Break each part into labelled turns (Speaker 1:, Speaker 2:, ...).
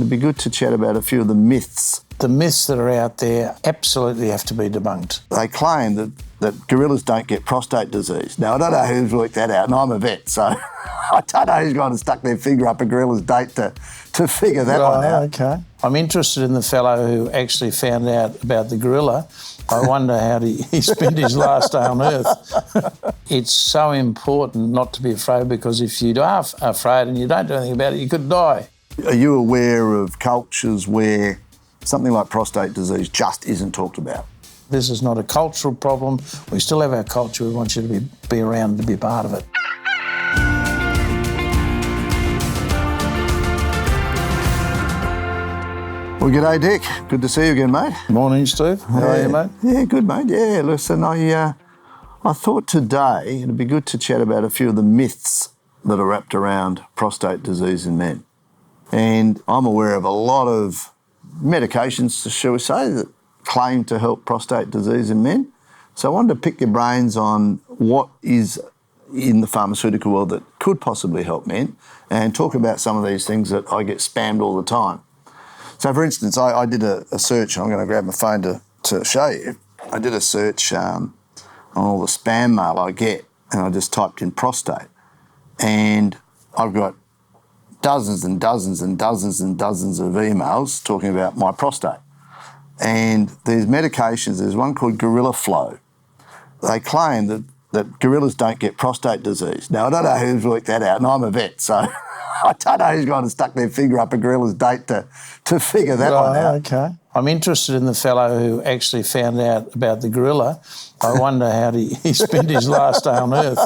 Speaker 1: it'd be good to chat about a few of the myths.
Speaker 2: The myths that are out there absolutely have to be debunked.
Speaker 1: They claim that gorillas don't get prostate disease. Now, I don't know who's worked that out, and I'm a vet, so I don't know who's gone and stuck their finger up a gorilla's date to figure that one out.
Speaker 2: Okay. I'm interested in the fellow who actually found out about the gorilla. I wonder how he spent his last day on Earth. It's so important not to be afraid, because if you are afraid and you don't do anything about it, you could die.
Speaker 1: Are you aware of cultures where something like prostate disease just isn't talked about?
Speaker 2: This is not a cultural problem. We still have our culture. We want you to be around to be part of it.
Speaker 1: Well, g'day, Dick. Good to see you again, mate.
Speaker 2: Morning, Steve. How are you, mate?
Speaker 1: Yeah, good, mate. Yeah, listen, I thought today it'd be good to chat about a few of the myths that are wrapped around prostate disease in men. And I'm aware of a lot of medications, shall we say, that claim to help prostate disease in men. So I wanted to pick your brains on what is in the pharmaceutical world that could possibly help men, and talk about some of these things that I get spammed all the time. So, for instance, I did a search, and I'm going to grab my phone to show you. I did a search on all the spam mail I get, and I just typed in prostate. And I've got dozens and dozens and dozens and dozens of emails talking about my prostate. And there's medications, there's one called Gorilla Flow. They claim that gorillas don't get prostate disease. Now, I don't know who's worked that out, and I'm a vet, so I don't know who's gone and stuck their finger up a gorilla's date to figure that one out.
Speaker 2: Okay. I'm interested in the fellow who actually found out about the gorilla. I wonder how he spent his last day on Earth.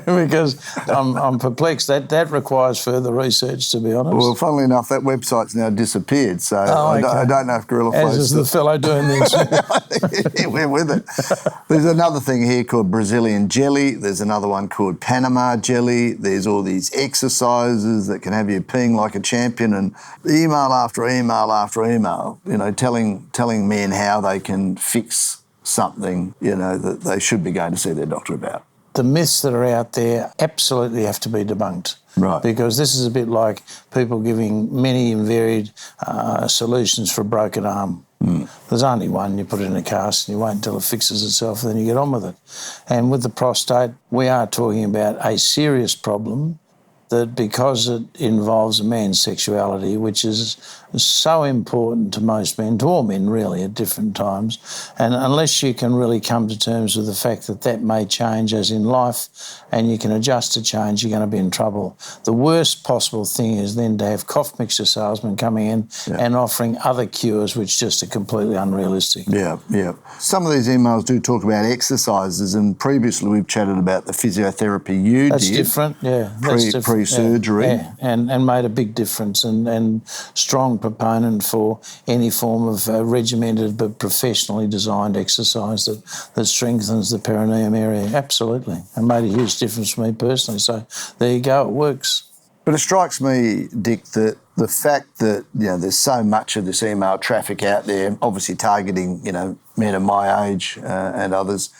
Speaker 2: because I'm perplexed. That requires further research, to be honest.
Speaker 1: Well, funnily enough, that website's now disappeared, so I don't know if Gorilla Flow...
Speaker 2: As is the fellow doing this.
Speaker 1: Yeah, we're with it. There's another thing here called Brazilian jelly. There's another one called Panama jelly. There's all these exercises that can have you peeing like a champion, and email after email after email, telling men how they can fix something, that they should be going to see their doctor about.
Speaker 2: The myths that are out there absolutely have to be debunked.
Speaker 1: Right.
Speaker 2: Because this is a bit like people giving many and varied solutions for a broken arm. Mm. There's only one. You put it in a cast and you wait until it fixes itself, and then you get on with it. And with the prostate, we are talking about a serious problem that, because it involves a man's sexuality, which is so important to most men, to all men really at different times, and unless you can really come to terms with the fact that may change as in life, and you can adjust to change, you're going to be in trouble. The worst possible thing is then to have cough mixture salesmen coming in and offering other cures which just are completely unrealistic.
Speaker 1: Yeah. Some of these emails do talk about exercises, and previously we've chatted about the physiotherapy you
Speaker 2: That's
Speaker 1: did.
Speaker 2: Different, yeah. That's different.
Speaker 1: Pre-surgery.
Speaker 2: Yeah. And made a big difference, and strong proponent for any form of regimented but professionally designed exercise that strengthens the perineum area. Absolutely. And made a huge difference for me personally. So there you go, it works.
Speaker 1: But it strikes me, Dick, that the fact that there's so much of this email traffic out there, obviously targeting men of my age and others.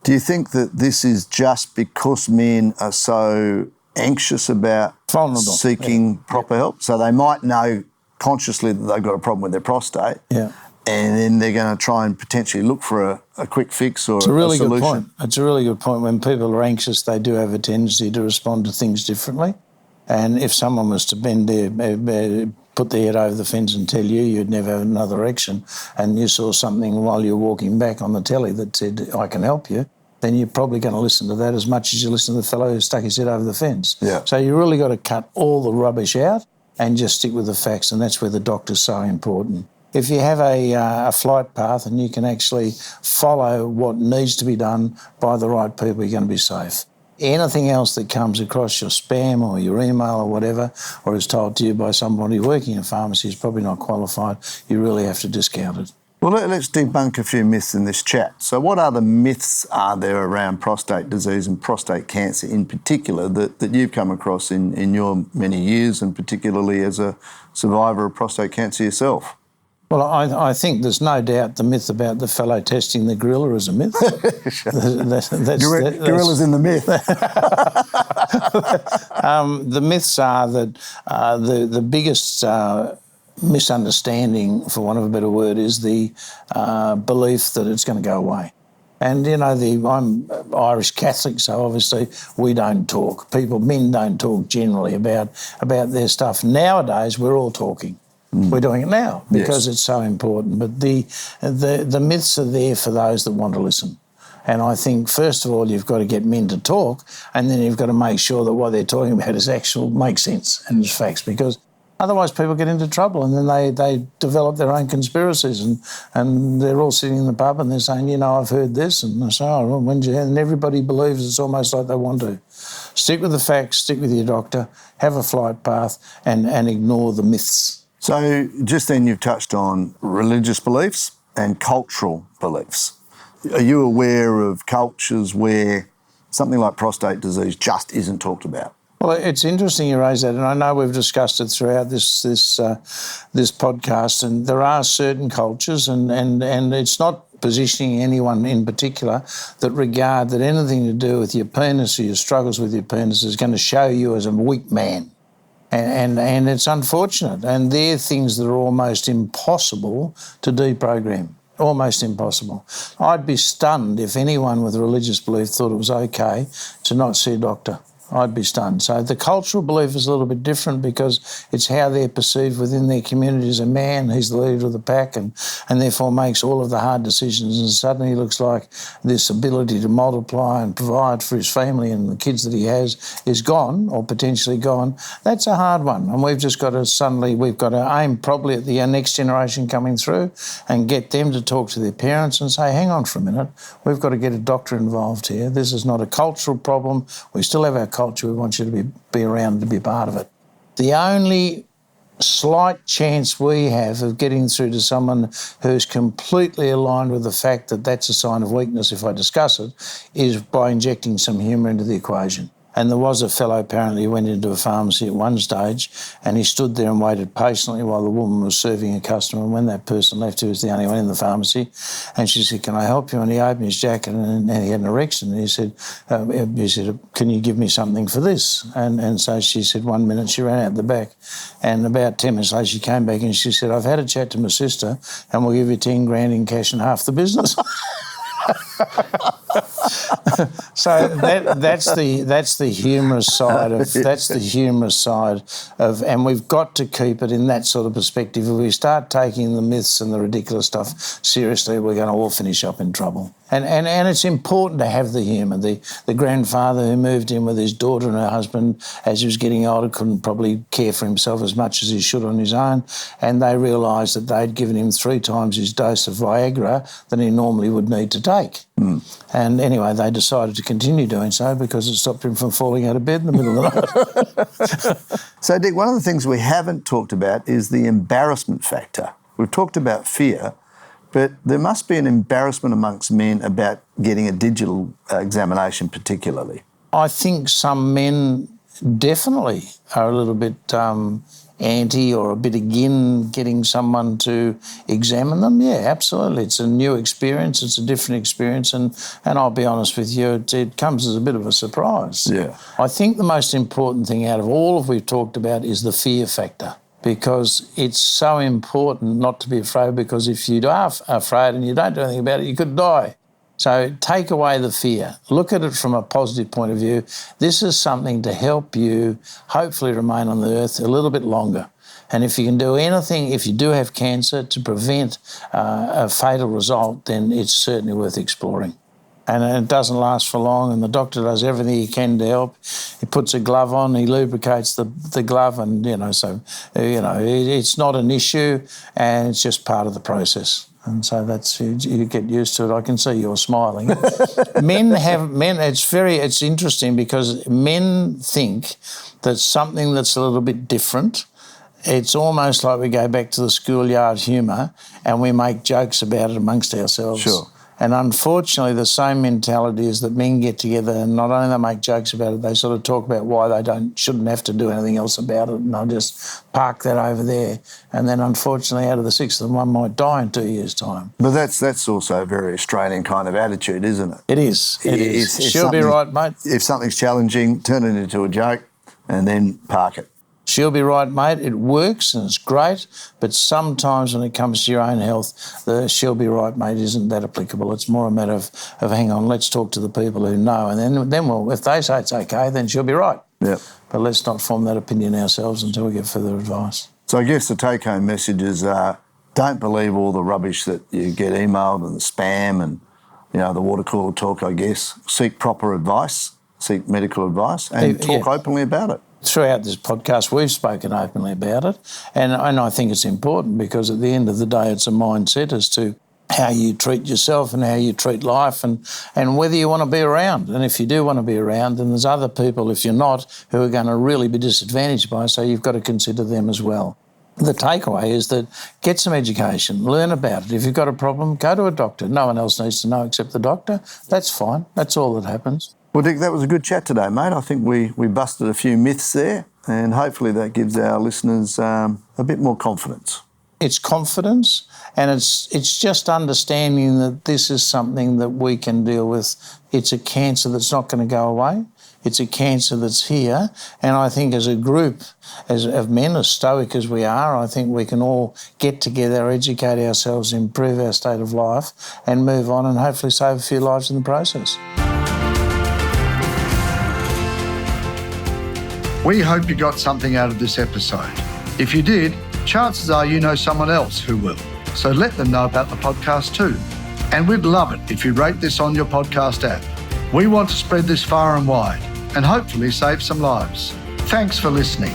Speaker 1: Do you think that this is just because men are so anxious about seeking proper help? So they might know consciously that they've got a problem with their prostate, and then they're going to try and potentially look for a quick fix or a solution.
Speaker 2: Good point. It's a really good point. When people are anxious, they do have a tendency to respond to things differently. And if someone was to put their head over the fence and tell you'd never have another erection, and you saw something while you're walking back on the telly that said, I can help you, then you're probably going to listen to that as much as you listen to the fellow who stuck his head over the fence.
Speaker 1: Yeah.
Speaker 2: So you really got to cut all the rubbish out and just stick with the facts, and that's where the doctor's so important. If you have a flight path and you can actually follow what needs to be done by the right people, you're going to be safe. Anything else that comes across your spam or your email or whatever, or is told to you by somebody working in pharmacy is probably not qualified, you really have to discount it.
Speaker 1: Well, let's debunk a few myths in this chat. So what other myths are there around prostate disease and prostate cancer in particular that you've come across in your many years, and particularly as a survivor of prostate cancer yourself?
Speaker 2: Well, I think there's no doubt the myth about the fellow testing the gorilla is a myth.
Speaker 1: Gorilla's in the myth.
Speaker 2: The myths are that the biggest misunderstanding, for want of a better word, is the belief that it's going to go away. And, you know, I'm Irish Catholic, so obviously we don't talk. Men don't talk generally about their stuff. Nowadays, we're all talking. We're doing it now because it's so important. But the myths are there for those that want to listen. And I think, first of all, you've got to get men to talk, and then you've got to make sure that what they're talking about makes sense and is facts, because otherwise people get into trouble, and then they develop their own conspiracies, and they're all sitting in the pub and they're saying, you know, I've heard this, and I say, oh, well, when did you hear? And everybody believes it's almost like they want to. Stick with the facts, stick with your doctor, have a flight path, and ignore the myths.
Speaker 1: So just then you've touched on religious beliefs and cultural beliefs. Are you aware of cultures where something like prostate disease just isn't talked about?
Speaker 2: Well, it's interesting you raise that, and I know we've discussed it throughout this podcast, and there are certain cultures, and it's not positioning anyone in particular that regard that anything to do with your penis or your struggles with your penis is going to show you as a weak man. And it's unfortunate, and they're things that are almost impossible to deprogram. Almost impossible. I'd be stunned if anyone with a religious belief thought it was okay to not see a doctor. I'd be stunned. So the cultural belief is a little bit different because it's how they're perceived within their community as a man. He's the leader of the pack and therefore makes all of the hard decisions, and suddenly he looks like this ability to multiply and provide for his family and the kids that he has is gone or potentially gone. That's a hard one, and we've got to aim probably at the next generation coming through and get them to talk to their parents and say, hang on for a minute, we've got to get a doctor involved here. This is not a cultural problem. We still have our culture. We want you to be around to be part of it. The only slight chance we have of getting through to someone who's completely aligned with the fact that that's a sign of weakness if I discuss it is by injecting some humour into the equation. And there was a fellow apparently who went into a pharmacy at one stage and he stood there and waited patiently while the woman was serving a customer, and when that person left, he was the only one in the pharmacy, and she said, can I help you? And he opened his jacket and he had an erection, and he said, can you give me something for this? And so she said 1 minute. She ran out the back, and about 10 minutes later she came back and she said, I've had a chat to my sister and we'll give you 10 grand in cash and half the business. So that's the humorous side of and we've got to keep it in that sort of perspective. If we start taking the myths and the ridiculous stuff seriously, we're going to all finish up in trouble. And it's important to have the humour. The grandfather who moved in with his daughter and her husband as he was getting older couldn't probably care for himself as much as he should on his own, and they realised that they'd given him 3 times his dose of Viagra than he normally would need to take. And anyway, they decided to continue doing so because it stopped him from falling out of bed in the middle of the night.
Speaker 1: So, Dick, one of the things we haven't talked about is the embarrassment factor. We've talked about fear, but there must be an embarrassment amongst men about getting a digital examination particularly.
Speaker 2: I think some men definitely are a little bit anti or a bit against getting someone to examine them. Yeah, absolutely. It's a new experience. It's a different experience. And I'll be honest with you, it comes as a bit of a surprise.
Speaker 1: Yeah.
Speaker 2: I think the most important thing out of all of we've talked about is the fear factor, because it's so important not to be afraid, because if you are afraid and you don't do anything about it, you could die. So take away the fear. Look at it from a positive point of view. This is something to help you hopefully remain on the earth a little bit longer. And if you can do anything, if you do have cancer, to prevent a fatal result, then it's certainly worth exploring. And it doesn't last for long, and the doctor does everything he can to help. He puts a glove on, he lubricates the glove, and, it's not an issue, and it's just part of the process. And so that's, you get used to it. I can see you're smiling. It's interesting because men think that something that's a little bit different, it's almost like we go back to the schoolyard humour and we make jokes about it amongst ourselves.
Speaker 1: Sure.
Speaker 2: And unfortunately, the same mentality is that men get together and not only they make jokes about it, they sort of talk about why they shouldn't have to do anything else about it, and they'll just park that over there. And then unfortunately, out of the 6 of them, one might die in 2 years' time.
Speaker 1: But that's also a very Australian kind of attitude, isn't it?
Speaker 2: It is. It is.
Speaker 1: If
Speaker 2: She'll be right, mate.
Speaker 1: If something's challenging, turn it into a joke and then park it.
Speaker 2: She'll be right, mate. It works and it's great, but sometimes when it comes to your own health, the she'll be right, mate, isn't that applicable. It's more a matter of hang on, let's talk to the people who know, and then we'll, if they say it's okay, then she'll be right.
Speaker 1: Yeah.
Speaker 2: But let's not form that opinion ourselves until we get further advice.
Speaker 1: So I guess the take-home message is don't believe all the rubbish that you get emailed and the spam and, the water cooler talk, I guess. Seek proper advice, seek medical advice, and talk openly about it.
Speaker 2: Throughout this podcast, we've spoken openly about it, and I think it's important because at the end of the day, it's a mindset as to how you treat yourself and how you treat life and whether you want to be around. And if you do want to be around, then there's other people, if you're not, who are going to really be disadvantaged by it, so you've got to consider them as well. The takeaway is that get some education, learn about it. If you've got a problem, go to a doctor. No one else needs to know except the doctor. That's fine. That's all that happens.
Speaker 1: Well, Dick, that was a good chat today, mate. I think we busted a few myths there, and hopefully that gives our listeners a bit more confidence.
Speaker 2: It's confidence, and it's just understanding that this is something that we can deal with. It's a cancer that's not going to go away. It's a cancer that's here, and I think as a group of men, as stoic as we are, I think we can all get together, educate ourselves, improve our state of life, and move on and hopefully save a few lives in the process.
Speaker 1: We hope you got something out of this episode. If you did, chances are you know someone else who will. So let them know about the podcast too. And we'd love it if you rate this on your podcast app. We want to spread this far and wide and hopefully save some lives. Thanks for listening.